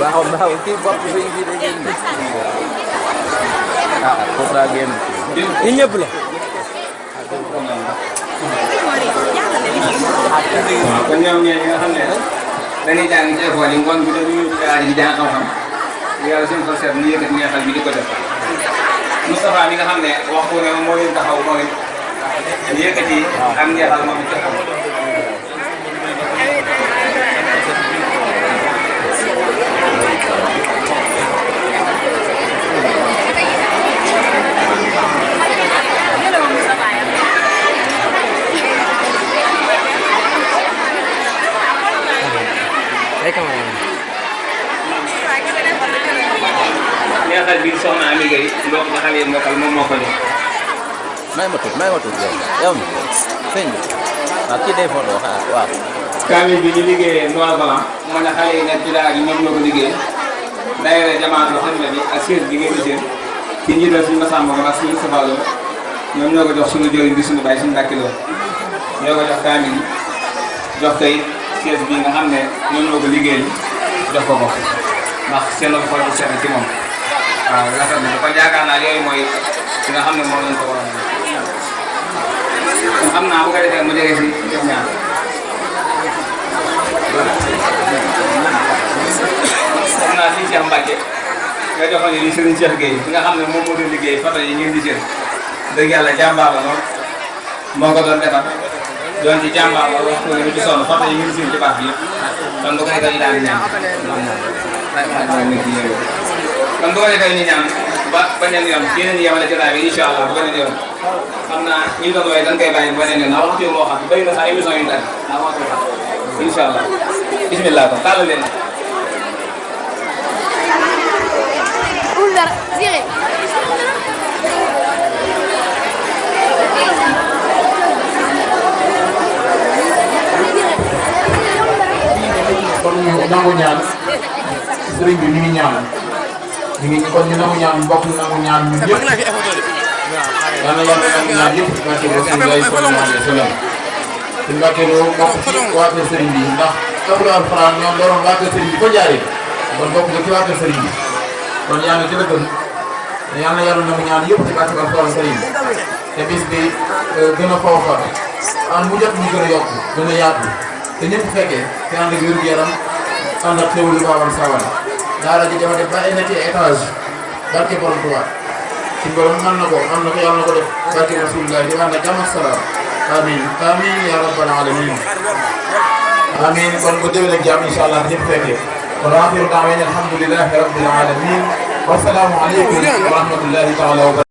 Baaw kii bopp bi fii day génn. Ah foofu laa génn. Ñun ñëpp la. waaw kon ñoom ñooy ñi nga xam ne dañuy jàng ci école yi ngoon bi dañuy daal di jàng xam-xam yàlla suñu ko seet ñu yëkkati neexal bi di ko def Moustapha mi nga xam ne waxtu ne moo leen taxaw moom it ñu yëkkati am neexal moom it taxaw neexal bi soxna Ami Gueye loo ko xale yi mokkal moom moo ko jox. may ma tuut yow mi sëñ bi waaw kii day photo waaw. kaamil bi ñu liggéeyee noir blanc mën na xale yi nekk ci daara ji ñoom ñoo ko liggéey daayira jamaatu xam ne bi ak siège bi ngeen di seen ci njiital suñu Massamba ak suñu Moustapha Lo ñoom ñoo ko jox suñu jëriñ bi suñu bàyyi suñu Mbàkke Lo ñoo ko jox kaamil yi jox koy siège bi nga xam ne ñoom ñoo ko liggéey jox ko ndax seen xol bu sedd ci moom waaw rafet na kon yaakaar naa yooyu mooy li nga xam ne moom lañ ko war a kon xam naa bu ko defee mu jege si def ñaan xam naa si Cheikh Mbacke nga joxoon ni Serigne Cheikh Gueye bi nga xam ne moom moo doon liggéey photo yi ngeen di jël dëgg yàlla jàmbaar la lool moo ko doon defar doon ci jàmbaar la wax ko ne ci sonn photo yi ngeen di jël ci baax bi yëpp kon bu ko defee ñu daal di ñaan kon bu ko defee ñu ñaan ba beneen yoon yeneen yi yemale jotaay bi incha allah bu beneen yoon xam naa ñu doon waaye dañ koy bàyyi beneen yoon ndax waxtu moo xam bëri na sax émission yu tàgg ndax waxtu xam incha allah bismillah kon tàllal leen kon ñu nangu ñaan sëriñ bi mi ngi ñaan ñu ngi kon ñu nangu ñaan mbokk ñu nangu ñaan ñun ñëpp yàlla yàlla nangu ñaan yëpp ci barke Rasulullahi sallallahu alayhi wa sallam ci Mbàkke Lo bokk ci waa kër sëriñ bi ndax ëpp alxuraan ñoom doon waa kër sëriñ bi ko jaaree kon bokk nga ci waa kër sëriñ bi kon yaa ngi ci dëkkam yàlla yàlla nangu ñaan yëpp ci barke alxuraan sëriñ bi te bis bi gën a foofa an mu jot ñu gën a yokk gën a yaatu te ñëpp fekkee te ànd ak wér-gu-yaram ànd ak xéwlu baawal sawal daara ji dama def ba ay nekkee étage barke borom Tuubaa ci borom mën na ko am na ko yàlla na ko def barke Rasulullah di ànd ak jàmm ak salaam amin amin ya rabbal alamin amin kon bu déwén ak jàmm incha allah ñëpp fekkee kon axiru daawaana alhamdulillahi rabbil alamin wa salaamu aleykum wa rahmatullahi taala wa